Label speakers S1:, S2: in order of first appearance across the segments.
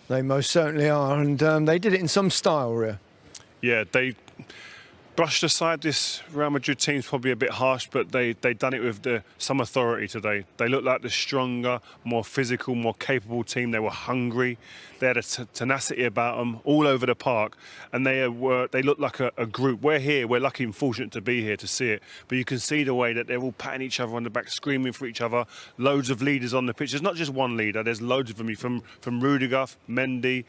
S1: They most certainly are, and they did it in some style, Ria.
S2: Yeah, they brushed aside this Real Madrid team's probably a bit harsh, but they done it with some authority today. They looked like the stronger, more physical, more capable team. They were hungry. They had a tenacity about them all over the park, and they looked like a group. We're here. We're lucky and fortunate to be here to see it. But you can see the way that they're all patting each other on the back, screaming for each other. Loads of leaders on the pitch. There's not just one leader. There's loads of them. From Rudiger, Mendy,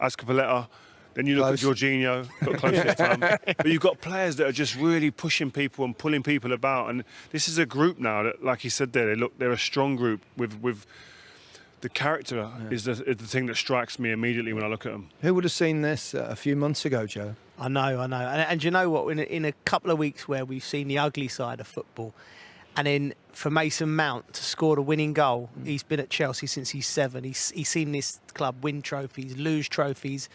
S2: Azpilicueta. Then you look at Jorginho, got close this time. But you've got players that are just really pushing people and pulling people about. And this is a group now that, like he said there, they're a strong group with the character is the thing that strikes me immediately when I look at them.
S1: Who would have seen this a few months ago, Joe?
S3: I know. And you know what? In a couple of weeks where we've seen the ugly side of football, and then for Mason Mount to score the winning goal, he's been at Chelsea since he's 7. He's seen this club win trophies, lose trophies.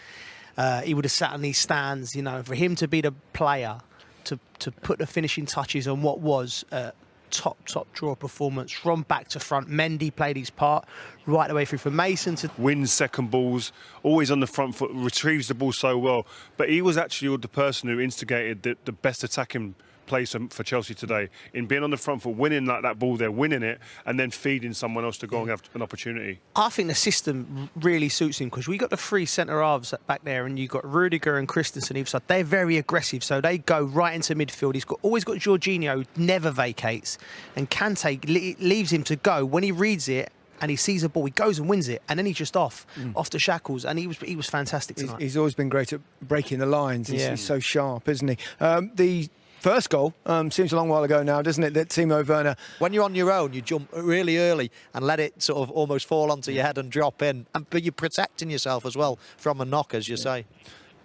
S3: He would have sat in these stands, you know. For him to be the player to put the finishing touches on what was a top draw performance from back to front. Mendy played his part right the way through. For Mason to
S2: wins second balls, always on the front foot, retrieves the ball so well. But he was actually the person who instigated the best attacking place for Chelsea today, in being on the front foot, winning like that ball there, winning it, and then feeding someone else to go and have an opportunity.
S3: I think the system really suits him, because we got the 3 centre halves back there, and you've got Rudiger and Christensen either side. They're very aggressive, so they go right into midfield. He's always got Jorginho, who never vacates, and Kante leaves him to go. When he reads it and he sees a ball, he goes and wins it, and then he's just off the shackles, and he was fantastic tonight.
S1: He's always been great at breaking the lines. He's so sharp, isn't he? The first goal seems a long while ago now, doesn't it, that Timo Werner...
S4: When you're on your own, you jump really early and let it sort of almost fall onto your head and drop in. But you're protecting yourself as well from a knock, as you say.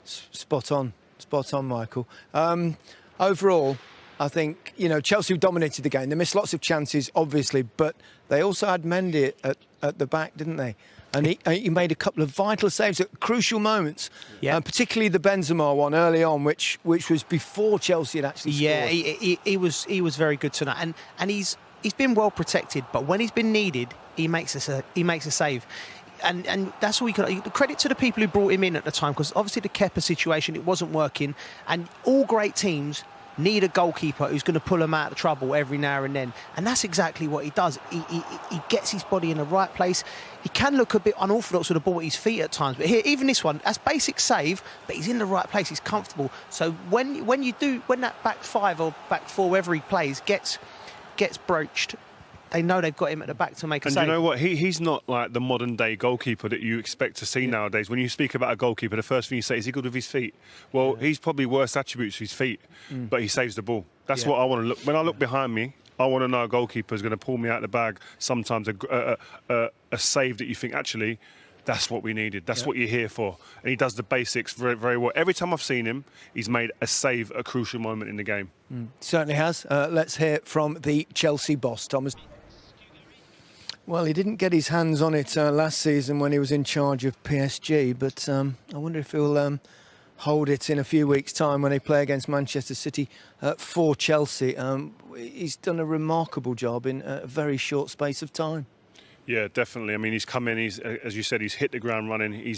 S1: Spot on, Michael. Overall, I think, Chelsea dominated the game. They missed lots of chances, obviously, but they also had Mendy at the back, didn't they? And he made a couple of vital saves at crucial moments, particularly the Benzema one early on, which was before Chelsea had actually scored.
S3: Yeah, he was very good tonight, and he's been well protected. But when he's been needed, he makes a save. And that's all we can. Credit to the people who brought him in at the time, because obviously the Kepa situation, it wasn't working, and all great teams need a goalkeeper who's going to pull them out of trouble every now and then. And that's exactly what he does. He gets his body in the right place. He can look a bit unorthodox with the ball at his feet at times. But here, even this one, that's basic save, but he's in the right place. He's comfortable. So when that back 5 or back 4, wherever he plays, gets broached, they know they've got him at the back to make a save.
S2: And you know what? He's not like the modern-day goalkeeper that you expect to see nowadays. When you speak about a goalkeeper, the first thing you say is he good with his feet. Well, he's probably worst attributes his feet, but he saves the ball. That's what I want to look. When I look behind me, I want to know a goalkeeper is going to pull me out of the bag. Sometimes a save that you think, actually, that's what we needed. That's what you're here for. And he does the basics very, very well. Every time I've seen him, he's made a save at a crucial moment in the game.
S1: Certainly has. Let's hear from the Chelsea boss, Thomas. Well, he didn't get his hands on it last season when he was in charge of PSG, but I wonder if he'll hold it in a few weeks' time when they play against Manchester City for Chelsea. He's done a remarkable job in a very short space of time.
S2: Yeah, definitely. I mean, he's come in, as you said, he's hit the ground running.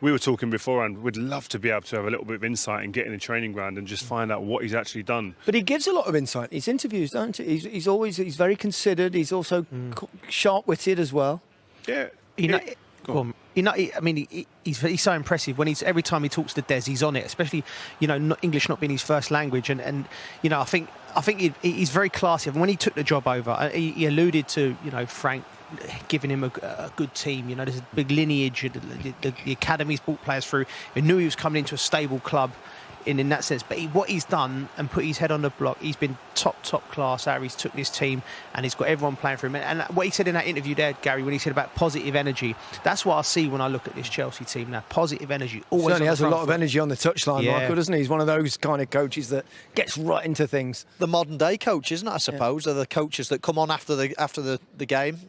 S2: We were talking beforehand, we'd love to be able to have a little bit of insight and get in the training ground and just find out what he's actually done.
S1: But he gives a lot of insight. His interviews, don't he? He's very considered. He's also sharp-witted as well.
S2: Yeah.
S3: He's so impressive when every time he talks to Des, he's on it. Especially, English not being his first language, and I think he's very classy. And when he took the job over, he alluded to Frank giving him a good team. There's a big lineage. The academy's brought players through. He knew he was coming into a stable club in that sense. But what he's done and put his head on the block, he's been top class. How he's took this team and he's got everyone playing for him. And what he said in that interview there, Gary, when he said about positive energy, that's what I see when I look at this Chelsea team now. Positive energy. Always
S1: certainly has a lot of energy on the touchline, Michael, doesn't he? He's one of those kind of coaches that gets right into things.
S4: The modern day coach, isn't it? I suppose they're the coaches that come on after the game.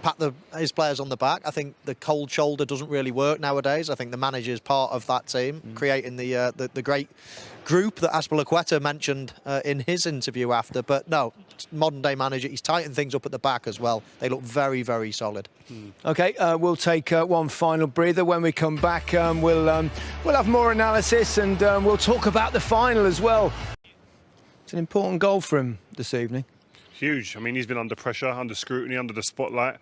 S4: pat his players on the back. I think the cold shoulder doesn't really work nowadays. I think the manager is part of that team, creating the great group that Azpilicueta mentioned in his interview after. But no, modern day manager, he's tightened things up at the back as well. They look very, very solid.
S1: OK, we'll take one final breather. When we come back, we'll have more analysis, and we'll talk about the final as well. It's an important goal for him this evening.
S2: Huge. I mean, he's been under pressure, under scrutiny, under the spotlight.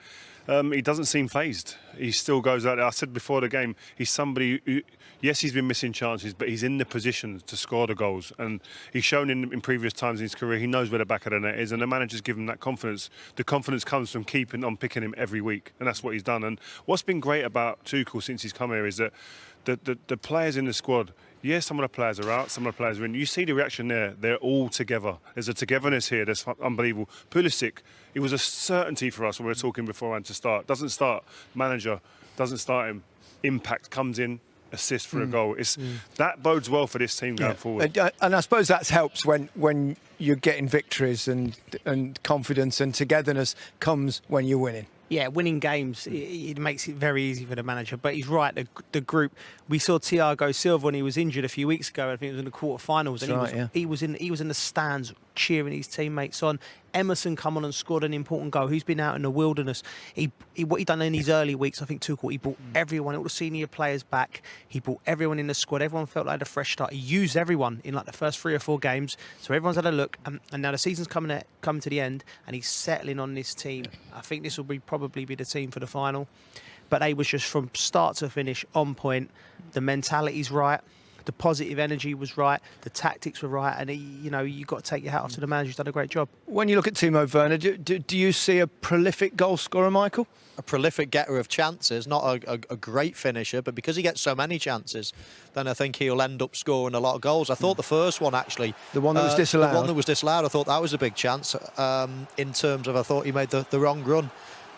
S2: He doesn't seem fazed. He still goes out there. I said before the game, he's somebody who, yes, he's been missing chances, but he's in the position to score the goals. And he's shown in previous times in his career, he knows where the back of the net is, and the manager's given him that confidence. The confidence comes from keeping on picking him every week, and that's what he's done. And what's been great about Tuchel since he's come here is that the players in the squad, yes, some of the players are out, some of the players are in. You see the reaction there. They're all together. There's a togetherness here that's unbelievable. Pulisic, it was a certainty for us when we were talking beforehand to start. Doesn't start. Manager doesn't start him. Impact comes in, assist for a goal. That bodes well for this team going forward.
S1: And I suppose that helps when you're getting victories, and confidence and togetherness comes when you're winning.
S3: Yeah, winning games, it makes it very easy for the manager. But he's right, the group. We saw Thiago Silva when he was injured a few weeks ago. I think it was in the quarterfinals, and he was in the stands cheering his teammates on. Emerson come on and scored an important goal. Who's been out in the wilderness? What he done in his early weeks, I think Tuchel, he brought everyone, all the senior players back. He brought everyone in the squad. Everyone felt like a fresh start. He used everyone in like the first 3 or 4 games, so everyone's had a look. And now the season's coming to the end, and he's settling on this team. I think this will probably be the team for the final. But they was just from start to finish on point. The mentality's right. The positive energy was right, the tactics were right, and you've got to take your hat off to the manager who's done a great job.
S1: When you look at Timo Werner, do you see a prolific goal scorer, Michael?
S4: A prolific getter of chances, not a great finisher, but because he gets so many chances, then I think he'll end up scoring a lot of goals. I thought the first one, actually...
S1: The one that was disallowed?
S4: The one that was disallowed, I thought that was a big chance in terms of I thought he made the wrong run.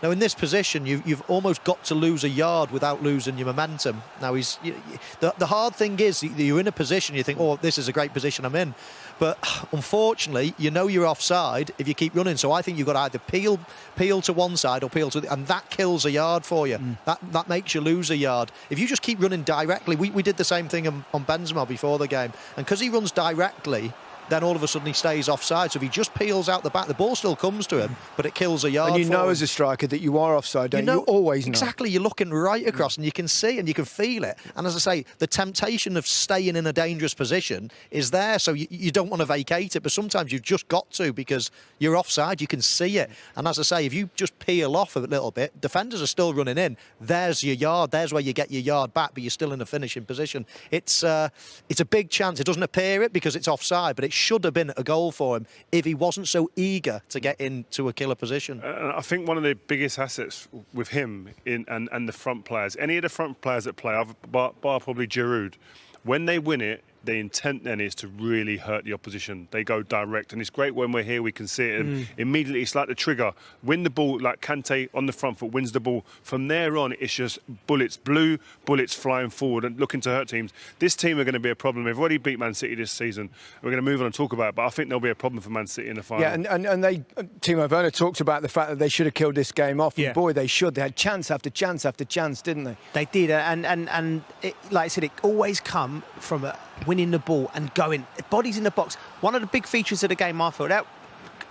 S4: Now, in this position, you've almost got to lose a yard without losing your momentum. Now, the hard thing is that you're in a position, you think, oh, this is a great position I'm in. But unfortunately, you know you're offside if you keep running. So I think you've got to either peel to one side or peel to the... And that kills a yard for you. That makes you lose a yard. If you just keep running directly... We did the same thing on Benzema before the game. And because he runs directly... then all of a sudden he stays offside. So if he just peels out the back, the ball still comes to him, but it kills a yard.
S1: And you know as a striker that you are offside, don't you? You always know.
S4: Exactly. You're looking right across and you can see and you can feel it. And as I say, the temptation of staying in a dangerous position is there. So you don't want to vacate it, but sometimes you've just got to because you're offside. You can see it. And as I say, if you just peel off a little bit, defenders are still running in. There's your yard. There's where you get your yard back, but you're still in a finishing position. It's a big chance. It doesn't appear it because it's offside, but it should have been a goal for him if he wasn't so eager to get into a killer position.
S2: I think one of the biggest assets with him and the front players, any of the front players that play, bar probably Giroud, when they win it, the intent then is to really hurt the opposition. They go direct, and it's great when we're here, we can see it, and immediately it's like the trigger. Win the ball, like Kante on the front foot wins the ball. From there on, it's just bullets, blue bullets flying forward and looking to hurt teams. This team are going to be a problem. They've already beat Man City this season. We're going to move on and talk about it, but I think there'll be a problem for Man City in the final.
S1: Yeah, and Timo Werner talked about the fact that they should have killed this game off, and boy, they should. They had chance after chance after chance, didn't they?
S3: They did, and it, like I said, it always come from winning the ball and going bodies in the box. One of the big features of the game, I thought,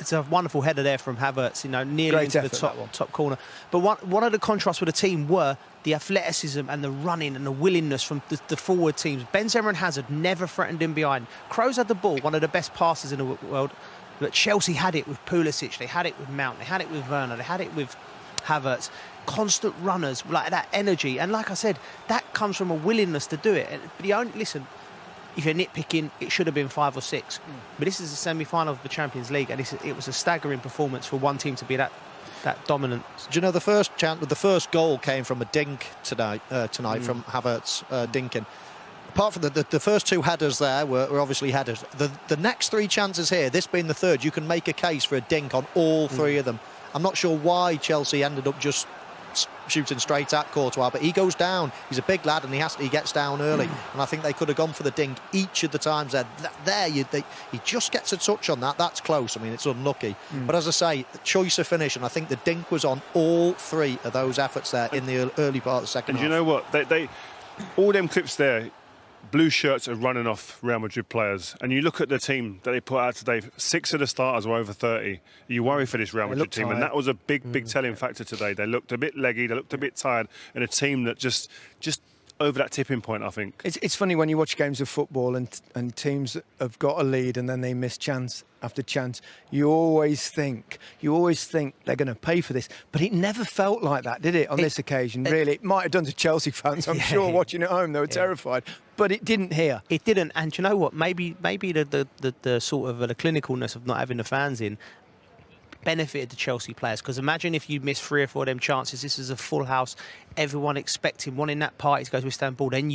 S3: it's a wonderful header there from Havertz, nearly
S1: Great
S3: into
S1: effort,
S3: the top corner. But one of the contrasts with the team were the athleticism and the running and the willingness from the forward teams. Benzema and Hazard never threatened him behind. Kroos had the ball, one of the best passers in the world. But Chelsea had it with Pulisic, they had it with Mount, they had it with Werner, they had it with Havertz. Constant runners, like that energy. And like I said, that comes from a willingness to do it. Listen, if you're nitpicking, it should have been 5 or 6. But this is a semi-final of the Champions League, and it was a staggering performance for one team to be that dominant.
S4: Do you know the first goal came from a dink tonight from Havertz dinking. Apart from the first 2 headers there were obviously headers. The next 3 chances here, this being the third, you can make a case for a dink on all 3 of them. I'm not sure why Chelsea ended up just shooting straight at Courtois, but he goes down. He's a big lad and he gets down early. And I think they could have gone for the dink each of the times he just gets a touch on that. That's close. I mean, it's unlucky. But as I say, the choice of finish, and I think the dink was on all 3 of those efforts there in the early part of the second half.
S2: And you know what? They all them clips there, blue shirts are running off Real Madrid players. And you look at the team that they put out today, 6 of the starters were over 30. You worry for this Real Madrid team.
S1: tired.
S2: And that was a big telling factor today. They looked a bit leggy, they looked a bit tired. And a team that just over that tipping point, I think.
S1: It's funny when you watch games of football and teams have got a lead and then they miss chance after chance. You always think they're going to pay for this, but it never felt like that, did it? On this occasion, really, it might have done to Chelsea fans. I'm sure watching at home they were terrified, but it didn't here.
S3: It didn't, and you know what? Maybe the sort of the clinicalness of not having the fans in benefited the Chelsea players, because imagine if you miss 3 or 4 of them chances. This is a full house, everyone expecting, wanting that party to go to Istanbul. Then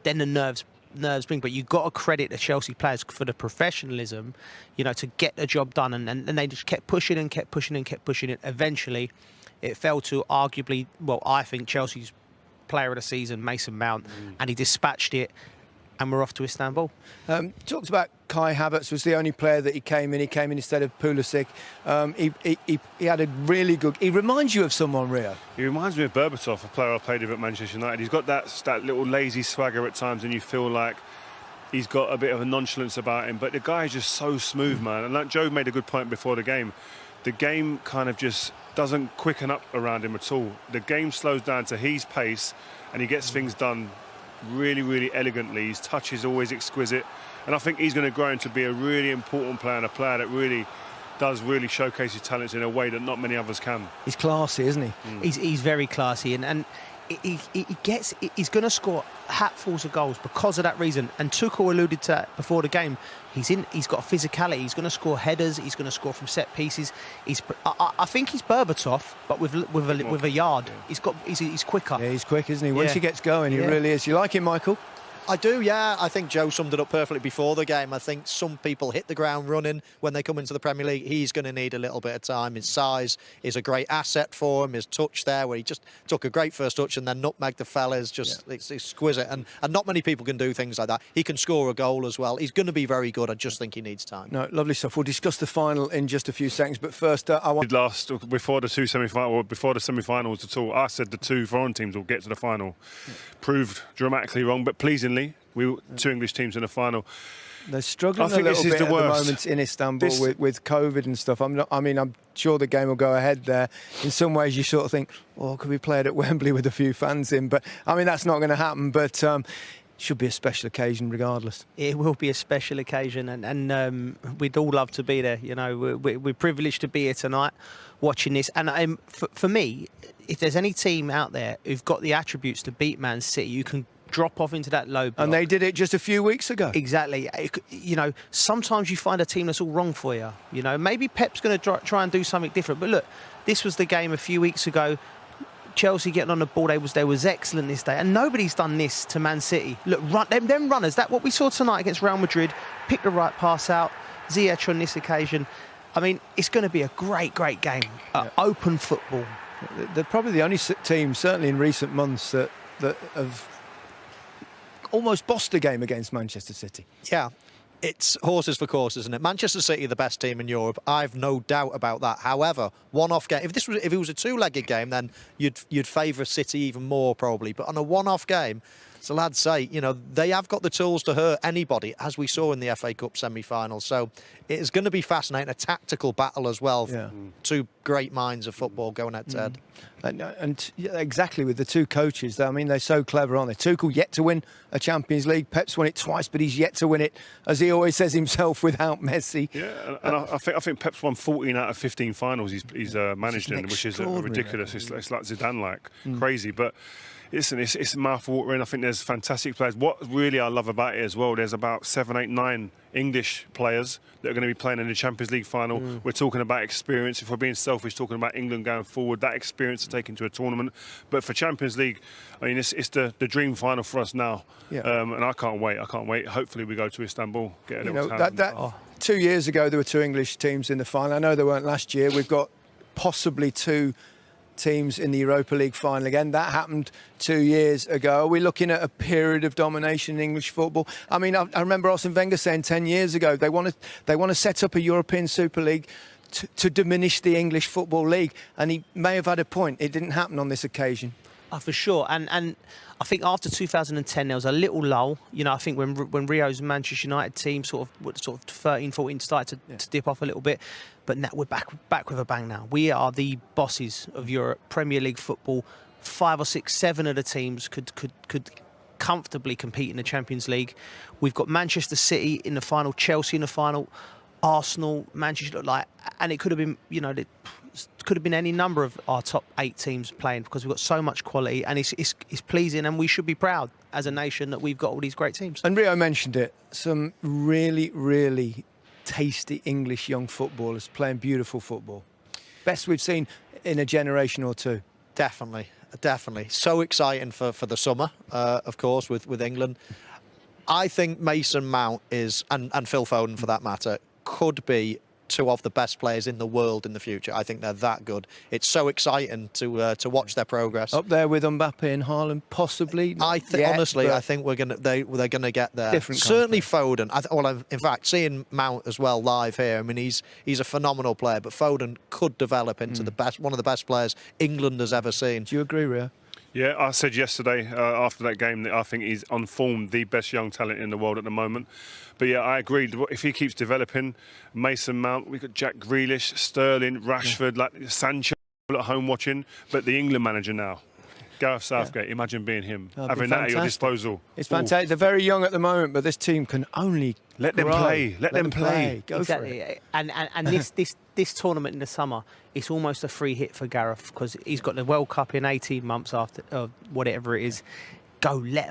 S3: the nerves bring. But you've got to credit the Chelsea players for the professionalism, to get the job done, and they just kept pushing and kept pushing and kept pushing it. Eventually, it fell to arguably, I think Chelsea's player of the season, Mason Mount, and he dispatched it. And we're off to Istanbul.
S1: Talked about Kai Havertz was the only player that he came in. He came in instead of Pulisic. He had a really good. He reminds you of someone, Rio.
S2: He reminds me of Berbatov, a player I played with at Manchester United. He's got that little lazy swagger at times, and you feel like he's got a bit of a nonchalance about him. But the guy is just so smooth, man. And like Joe made a good point before the game, the game kind of just doesn't quicken up around him at all. The game slows down to his pace, and he gets things done really elegantly. His touch is always exquisite, and I think he's going to grow into be a really important player, and a player that really does showcase his talents in a way that not many others can.
S1: He's classy, isn't he?
S3: He's very classy, and he's going to score hatfuls of goals because of that reason. And Tuchel alluded to that before the game. He's got a physicality. He's going to score headers. He's going to score from set pieces. I think he's Berbatov, but with a yard.
S2: Yeah.
S3: He's quicker.
S1: Yeah, he's quick, isn't he? Once he gets going, he really is. You like him, Michael?
S4: I do, yeah. I think Joe summed it up perfectly before the game. I think some people hit the ground running when they come into the Premier League. He's going to need a little bit of time. His size is a great asset for him. His touch there, where he just took a great first touch and then nutmegged the fella, is just it's exquisite. And not many people can do things like that. He can score a goal as well. He's going to be very good. I just think he needs time.
S1: No, lovely stuff. We'll discuss the final in just a few seconds. But first, I want...
S2: Before the semi-finals at all, I said the 2 foreign teams will get to the final. Proved dramatically wrong, but pleasingly, 2 English teams in the final.
S1: They're struggling
S2: I think
S1: a little
S2: this is
S1: bit
S2: the
S1: at the
S2: worst.
S1: moment in Istanbul with COVID and stuff. I'm sure the game will go ahead there. In some ways, you sort of think, could we play it at Wembley with a few fans in? But that's not going to happen. But should be a special occasion regardless.
S3: It will be a special occasion, and we'd all love to be there. We're privileged to be here tonight watching this. And for me, if there's any team out there who've got the attributes to beat Man City, you can drop off into that low block.
S1: And they did it just a few weeks ago.
S3: Exactly. Sometimes you find a team that's all wrong for you. Maybe Pep's going to try and do something different. But look, this was the game a few weeks ago. Chelsea getting on the ball, they was excellent this day, and nobody's done this to Man City. Look, them runners, that what we saw tonight against Real Madrid, pick the right pass out, Ziyech on this occasion. It's going to be a great game. Open football.
S1: They're probably the only team, certainly in recent months, that have almost bossed a game against Manchester City.
S4: Yeah. It's horses for courses, isn't it? Manchester City are the best team in Europe. I've no doubt about that. However, one-off game. If it was a 2-legged game, then you'd favour City even more probably. But on a one-off game, as the lads say, they have got the tools to hurt anybody, as we saw in the FA Cup semi-final. So it is going to be fascinating, a tactical battle as well.
S1: Yeah.
S4: 2 great minds of football going head-to-head.
S1: And exactly, with the 2 coaches, they're so clever, aren't they? Tuchel yet to win a Champions League. Pep's won it twice, but he's yet to win it, as he always says himself, without Messi.
S2: Yeah, and I think Pep's won 14 out of 15 finals he's managed in, which is ridiculous. It's like Zidane-like, crazy. But listen, it's mouth-watering. I think there's fantastic players. What really I love about it as well, there's about 7, 8, 9 English players that are going to be playing in the Champions League final. We're talking about experience. If we're being selfish, talking about England going forward, that experience to take into a tournament. But for Champions League, it's the dream final for us now.
S1: Yeah.
S2: And I can't wait. Hopefully we go to Istanbul, get a little tan.
S1: 2 years ago, there were 2 English teams in the final. I know there weren't last year. We've got possibly two teams in the Europa League final again. That happened 2 years ago. Are we looking at a period of domination in English football? I mean, I remember Arsene Wenger saying 10 years ago they want to set up a European Super League to diminish the English Football League, and he may have had a point. It didn't happen on this occasion.
S3: For sure, and I think after 2010 there was a little lull. You know, I think when Rio's Manchester United team sort of 13, 14 started to dip off a little bit, but now we're back with a bang. Now we are the bosses of Europe, Premier League football. 5 or 6, 7 of the teams could comfortably compete in the Champions League. We've got Manchester City in the final, Chelsea in the final, Arsenal, Manchester, and it could have been, you know, it could have been any number of our top 8 teams playing, because we've got so much quality, and it's pleasing, and we should be proud as a nation that we've got all these great teams.
S1: And Rio mentioned it, some really, really tasty English young footballers playing beautiful football. Best we've seen in a generation or two.
S4: Definitely. So exciting for the summer, of course, with England. I think Mason Mount is, and Phil Foden for that matter, could be 2 of the best players in the world in the future. I think they're that good. It's so exciting to watch their progress.
S1: Up there with Mbappe and Haaland, possibly.
S4: Honestly, I think they're gonna get there.
S1: Different
S4: Certainly Foden. In fact, seeing Mount as well live here, I mean, he's a phenomenal player. But Foden could develop into one of the best players England has ever seen.
S1: Do you agree, Rio?
S2: Yeah, I said yesterday after that game that I think he's on form, the best young talent in the world at the moment. But yeah, I agreed. If he keeps developing, Mason Mount, we've got Jack Grealish, Sterling, Rashford, like Sancho at home watching. But the England manager now, Gareth Southgate, imagine being him, having that at your disposal.
S1: It's fantastic. They're very young at the moment, but this team can only
S2: let them play. Let them play.
S1: Go for it.
S3: And this tournament in the summer, it's almost a free hit for Gareth, because he's got the World Cup in 18 months after, whatever it is. Go, let